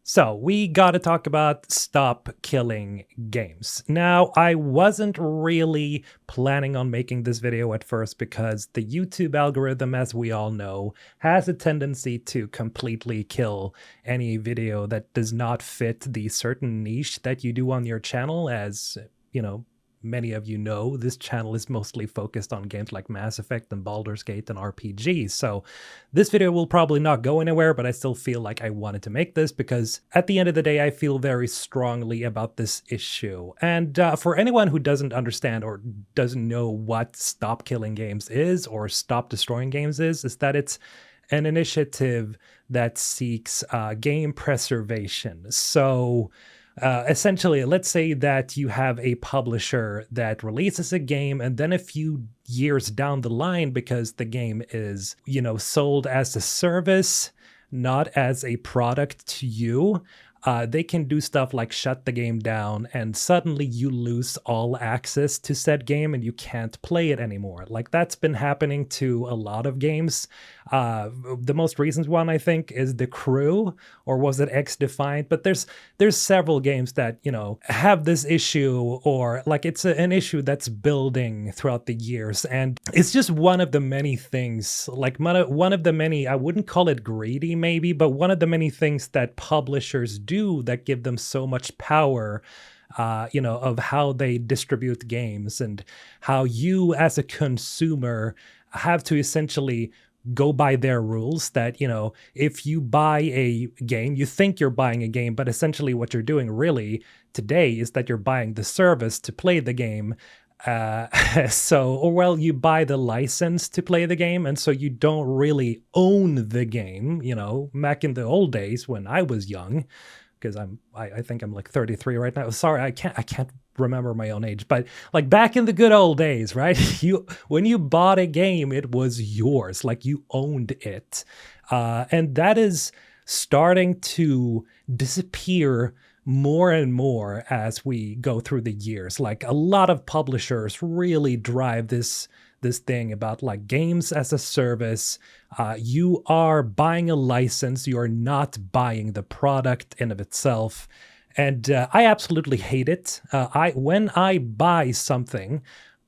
So we got to talk about stop killing games. Now, I wasn't really planning on making this video at first because the YouTube algorithm, as we all know, has a tendency to completely kill any video that does not fit the certain niche that you do on your channel. As you know, many of you know, this channel is mostly focused on games like Mass Effect and Baldur's Gate and RPGs. So this video will probably not go anywhere, but I still feel like I wanted to make this because at the end of the day, I feel very strongly about this issue. And for anyone who doesn't understand or doesn't know what Stop Killing Games is or Stop Destroying Games is that it's an initiative that seeks game preservation. So essentially, let's say that you have a publisher that releases a game, and then a few years down the line, because the game is, sold as a service, not as a product to you, they can do stuff like shut the game down, and suddenly you lose all access to said game and you can't play it anymore. Like, that's been happening to a lot of games. The most recent one, I think, is The Crew, or was it X-Defiant? But there's several games that, have this issue, or like it's an issue that's building throughout the years. And it's just one of the many things, like one of the many, I wouldn't call it greedy maybe, but one of the many things that publishers do that give them so much power, of how they distribute games and how you as a consumer have to essentially go by their rules. That, if you buy a game, you think you're buying a game, but essentially what you're doing really today is that you're buying the service to play the game. You buy the license to play the game, and so you don't really own the game. Back in the old days when I was young, because I think I'm like 33 right now. Sorry, I can't remember my own age, but like back in the good old days, right? When you bought a game, it was yours, like you owned it, and that is starting to disappear more and more as we go through the years. Like, a lot of publishers really drive this thing about like games as a service. You are buying a license, you are not buying the product in of itself. And I absolutely hate it. When I buy something,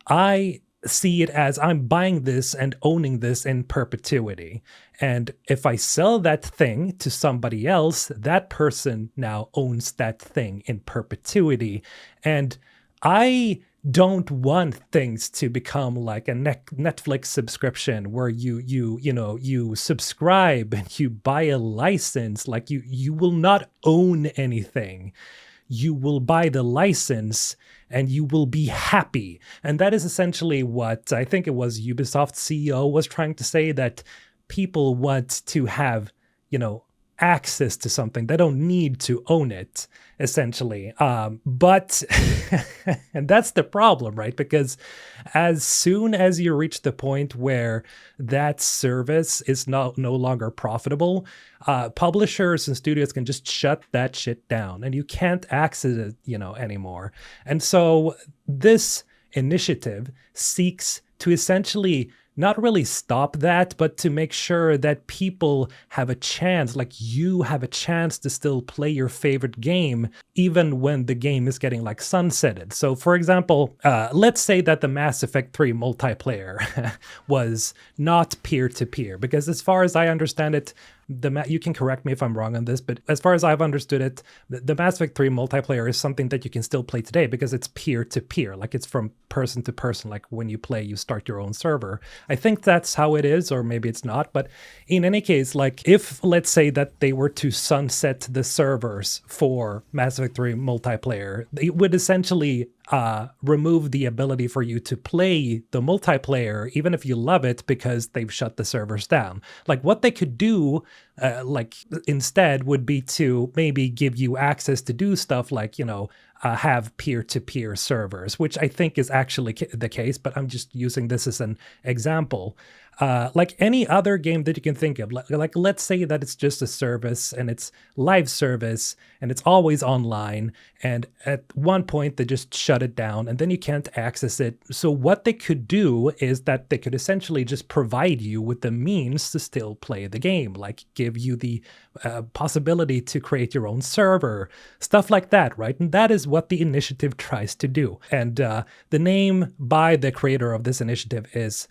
I see it as I'm buying this and owning this in perpetuity. And if I sell that thing to somebody else, that person now owns that thing in perpetuity. And I don't want things to become like a Netflix subscription where you subscribe and you buy a license. Like, you will not own anything. You will buy the license and you will be happy. And that is essentially what I think it was Ubisoft CEO was trying to say, that people want to have, access to something. They don't need to own it, essentially. But and that's the problem, right? Because as soon as you reach the point where that service is no longer profitable, publishers and studios can just shut that shit down and you can't access it, anymore. And so this initiative seeks to essentially not really stop that, but to make sure that people have a chance, like you have a chance to still play your favorite game, even when the game is getting like sunsetted. So for example, let's say that the Mass Effect 3 multiplayer was not peer-to-peer, because as far as I understand it, you can correct me if I'm wrong on this, but as far as I've understood it, the Mass Effect 3 multiplayer is something that you can still play today because it's peer-to-peer, like it's from person to person. Like when you play, you start your own server. I think that's how it is, or maybe it's not. But in any case, like if, let's say that they were to sunset the servers for Mass Effect 3 multiplayer, it would essentially remove the ability for you to play the multiplayer, even if you love it, because they've shut the servers down. Like what they could do, instead would be to maybe give you access to do stuff like, have peer-to-peer servers, which I think is actually the case, but I'm just using this as an example. Like any other game that you can think of, like let's say that it's just a service and it's live service and it's always online, and at one point they just shut it down and then you can't access it. So what they could do is that they could essentially just provide you with the means to still play the game, like give give you the possibility to create your own server, stuff like that, right? And that is what the initiative tries to do. And the name by the creator of this initiative is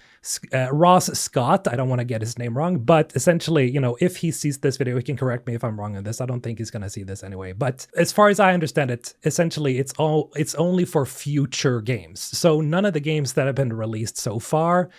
Ross Scott. I don't want to get his name wrong, but essentially, if he sees this video, he can correct me if I'm wrong on this. I don't think he's going to see this anyway. But as far as I understand it, essentially, it's only for future games. So none of the games that have been released so far,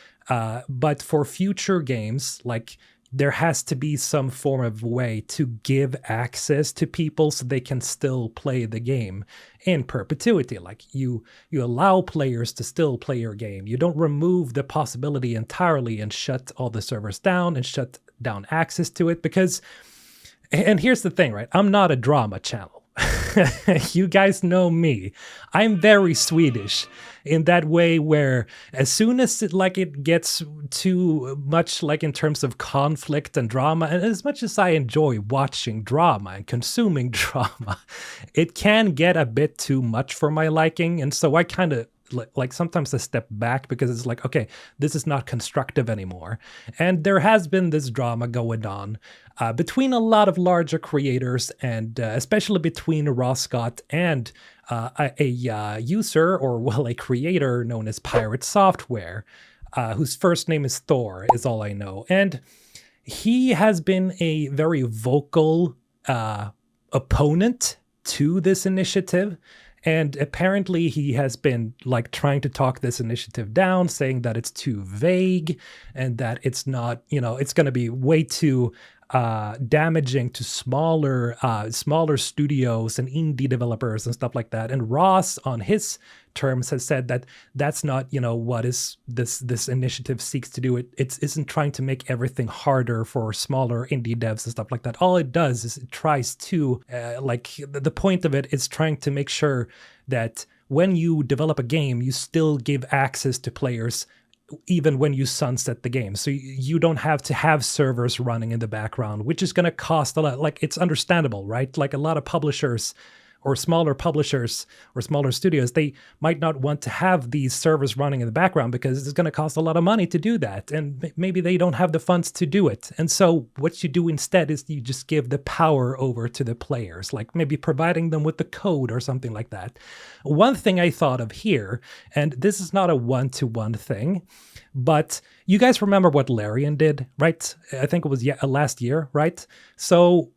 but for future games, like, there has to be some form of way to give access to people so they can still play the game in perpetuity. Like, you allow players to still play your game. You don't remove the possibility entirely and shut all the servers down and shut down access to it, because, and here's the thing, right? I'm not a drama channel. You guys know me. I'm very Swedish in that way, where as soon as it gets too much, like, in terms of conflict and drama, and as much as I enjoy watching drama and consuming drama, it can get a bit too much for my liking. And so I kind of, like, sometimes I step back because it's like, okay, this is not constructive anymore. And there has been this drama going on between a lot of larger creators, and especially between Ross Scott and a user, or a creator known as PirateSoftware, whose first name is Thor, is all I know. And he has been a very vocal opponent to this initiative. And apparently he has been, like, trying to talk this initiative down, saying that it's too vague and that it's not, it's going to be way too damaging to smaller studios and indie developers and stuff like that. And Ross, on his terms, has said that that's not, what is this initiative seeks to do. It isn't trying to make everything harder for smaller indie devs and stuff like that. All it does is it tries to, the point of it is trying to make sure that when you develop a game, you still give access to players even when you sunset the game. So you don't have to have servers running in the background, which is going to cost a lot. Like, it's understandable, right? Like, a lot of publishers or smaller publishers or smaller studios, they might not want to have these servers running in the background because it's going to cost a lot of money to do that. And maybe they don't have the funds to do it. And so what you do instead is you just give the power over to the players, like maybe providing them with the code or something like that. One thing I thought of here, and this is not a one-to-one thing, but you guys remember what Larian did, right? I think it was last year, right? So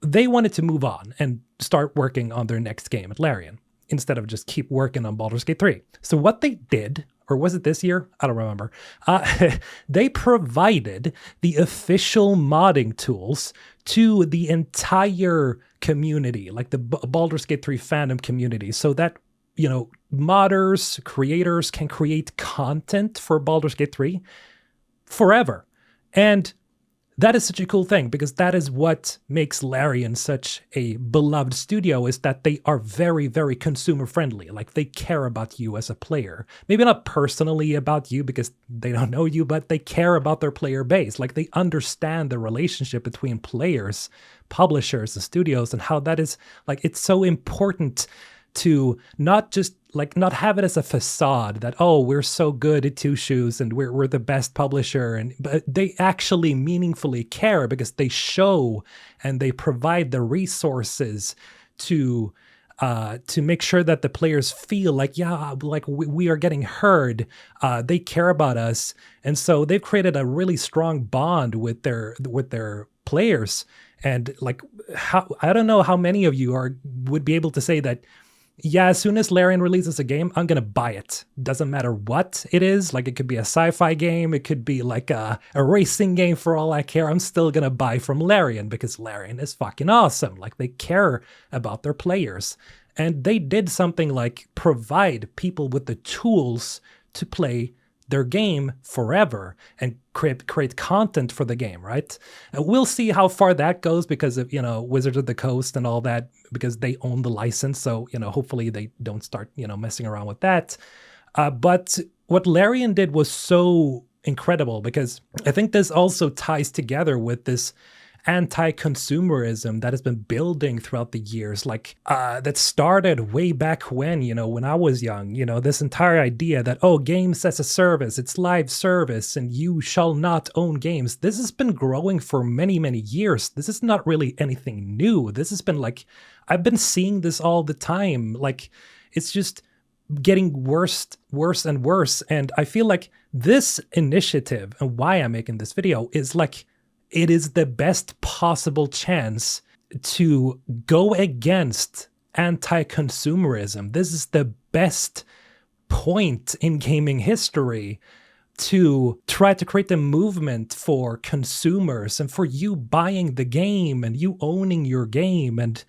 they wanted to move on and start working on their next game at Larian instead of just keep working on Baldur's Gate 3. So what they did, or was it this year? I don't remember. They provided the official modding tools to the entire community, like the Baldur's Gate 3 fandom community, so that, modders, creators can create content for Baldur's Gate 3 forever. And that is such a cool thing, because that is what makes Larian such a beloved studio, is that they are very, very consumer friendly. Like, they care about you as a player. Maybe not personally about you because they don't know you, but they care about their player base. Like, they understand the relationship between players, publishers, and studios, and how that is, like, it's so important to not just, like, not have it as a facade that, oh, we're so good at Two Shoes and we're the best publisher, but they actually meaningfully care because they show and they provide the resources to make sure that the players feel like, yeah, like we are getting heard. They care about us, and so they've created a really strong bond with their players. And, like, I don't know how many of you would be able to say that, yeah, as soon as Larian releases a game, I'm going to buy it. Doesn't matter what it is. Like, it could be a sci-fi game. It could be like a racing game, for all I care. I'm still going to buy from Larian because Larian is fucking awesome. Like, they care about their players. And they did something like provide people with the tools to play their game forever and create content for the game, right? And we'll see how far that goes because of, Wizards of the Coast and all that, because they own the license. So, hopefully they don't start, messing around with that. But what Larian did was so incredible, because I think this also ties together with this anti-consumerism that has been building throughout the years, like that started way back when, when I was young, this entire idea that, oh, games as a service, it's live service and you shall not own games. This has been growing for many, many years. This is not really anything new. This has been like, I've been seeing this all the time. Like, it's just getting worse and worse. And I feel like this initiative and why I'm making this video is like, it is the best possible chance to go against anti-consumerism. This is the best point in gaming history to try to create a movement for consumers and for you buying the game and you owning your game. And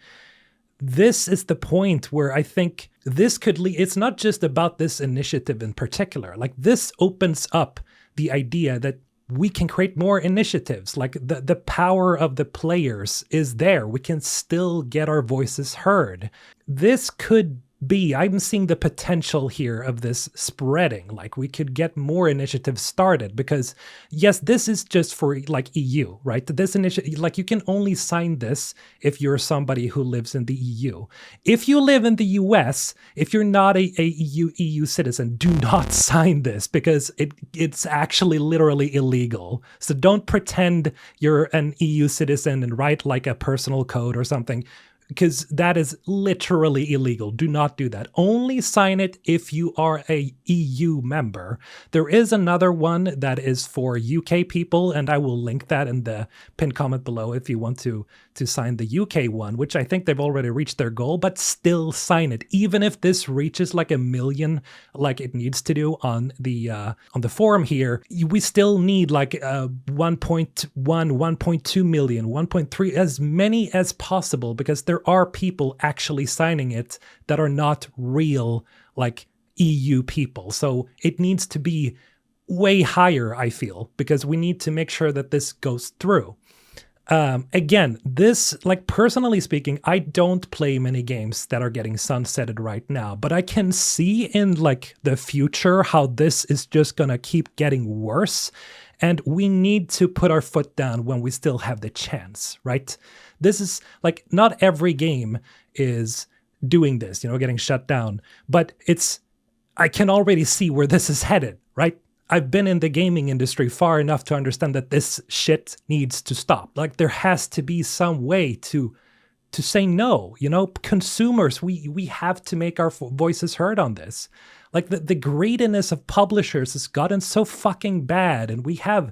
this is the point where I think this could lead. It's not just about this initiative in particular. Like, this opens up the idea that we can create more initiatives. Like, the power of the players is there. We can still get our voices heard. This could be, I'm seeing the potential here of this spreading. Like, we could get more initiatives started because, yes, this is just for like EU, right? This initiative, like, you can only sign this if you're somebody who lives in the EU. If you live in the US, if you're not a EU citizen, do not sign this because it's actually literally illegal. So don't pretend you're an EU citizen and write like a personal code or something, because that is literally illegal. Do not do that. Only sign it if you are a EU member. There is another one that is for UK people, and I will link that in the pinned comment below if you want to sign the UK one, which I think they've already reached their goal, but still sign it. Even if this reaches like 1 million, like it needs to do on the forum here, we still need like 1.1, 1.2 million, 1.3, as many as possible, because there are people actually signing it that are not real like EU people. So it needs to be way higher, I feel, because we need to make sure that this goes through. Again, this, like, personally speaking, I don't play many games that are getting sunsetted right now, but I can see in like the future how this is just gonna keep getting worse, and we need to put our foot down when we still have the chance, right? This is like, not every game is doing this, getting shut down, but I can already see where this is headed, right? I've been in the gaming industry far enough to understand that this shit needs to stop. Like, there has to be some way to say no, consumers, we have to make our voices heard on this. Like, the greediness of publishers has gotten so fucking bad, and we have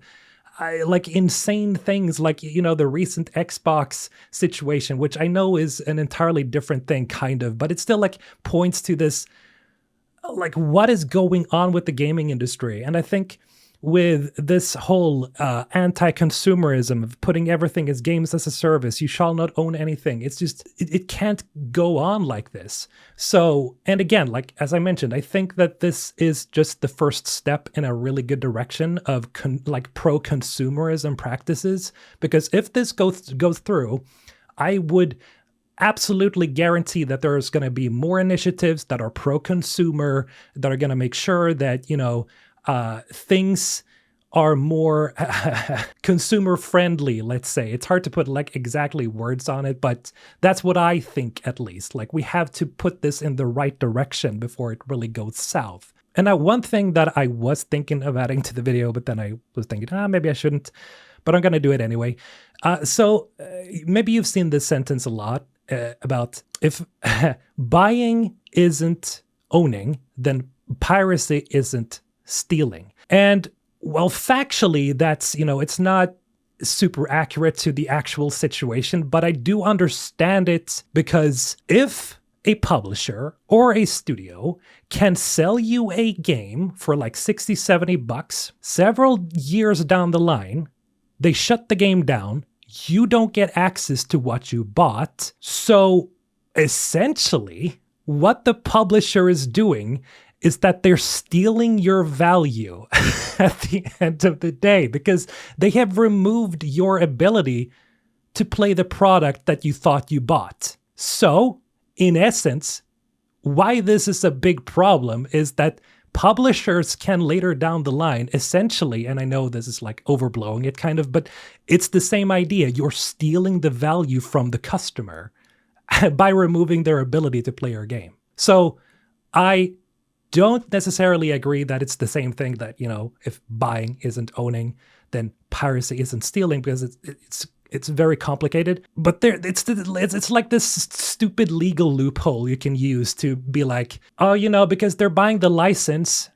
like insane things like, the recent Xbox situation, which I know is an entirely different thing, kind of, but it still like points to this, like, what is going on with the gaming industry. And I think with this whole anti-consumerism of putting everything as games as a service, you shall not own anything, it's just, it can't go on like this. So, and again, like, as I mentioned, I think that this is just the first step in a really good direction of like pro-consumerism practices, because if this goes through, I would absolutely guarantee that there's going to be more initiatives that are pro-consumer, that are going to make sure that, things are more consumer friendly, let's say. It's hard to put like exactly words on it, but that's what I think, at least. Like, we have to put this in the right direction before it really goes south. And now, one thing that I was thinking of adding to the video, but then I was thinking, maybe I shouldn't, but I'm going to do it anyway. So maybe you've seen this sentence a lot, about if buying isn't owning, then piracy isn't stealing. And, well, factually, that's, it's not super accurate to the actual situation, but I do understand it, because if a publisher or a studio can sell you a game for like 60, 70 bucks, several years down the line, they shut the game down, you don't get access to what you bought. So essentially, what the publisher is doing is that they're stealing your value at the end of the day, because they have removed your ability to play the product that you thought you bought. So, in essence, why this is a big problem is that publishers can later down the line, essentially, and I know this is like overblowing it kind of, but it's the same idea. You're stealing the value from the customer by removing their ability to play your game. So I don't necessarily agree that it's the same thing that, you know, if buying isn't owning, then piracy isn't stealing, because it's very complicated. But it's like this stupid legal loophole you can use to be like, oh, you know, because they're buying the license,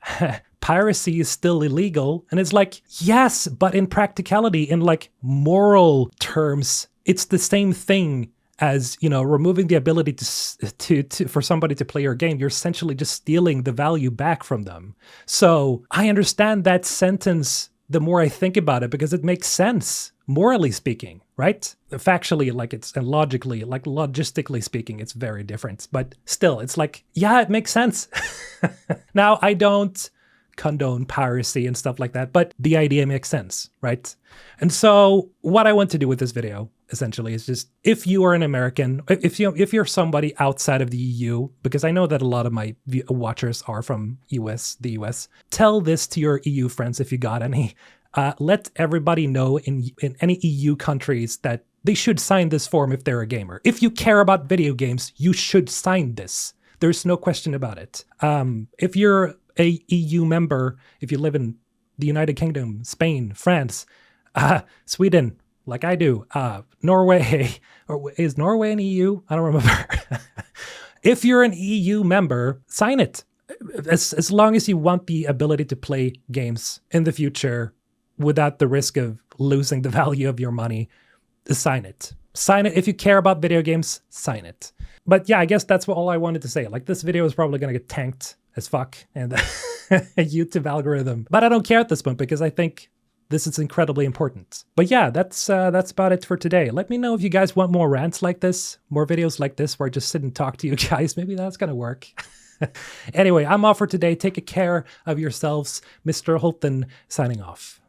piracy is still illegal. And it's like, yes, but in practicality, in like moral terms, it's the same thing as, you know, removing the ability to for somebody to play your game. You're essentially just stealing the value back from them. So I understand that sentence the more I think about it, because it makes sense, morally speaking, right? Factually, like it's, and logically, like logistically speaking, it's very different. But still, it's like, yeah, it makes sense. Now, I don't condone piracy and stuff like that, but the idea makes sense, right? And so what I want to do with this video, essentially, is just, if you are an American, if you're somebody outside of the EU, because I know that a lot of my watchers are from the US, tell this to your EU friends if you got any. Let everybody know in any EU countries that they should sign this form if they're a gamer. If you care about video games, you should sign this. There's no question about it. If you're a EU member, if you live in the United Kingdom, Spain, France, Sweden, like I do, Norway, or is Norway an EU? I don't remember. If you're an EU member, sign it. As long as you want the ability to play games in the future without the risk of losing the value of your money, sign it. Sign it. If you care about video games, sign it. But yeah, I guess that's all I wanted to say. Like, this video is probably going to get tanked as fuck and a YouTube algorithm. But I don't care at this point, because I think this is incredibly important. But yeah, that's about it for today. Let me know if you guys want more rants like this, more videos like this where I just sit and talk to you guys. Maybe that's gonna work. Anyway, I'm off for today. Take care of yourselves. Mr. Holton signing off.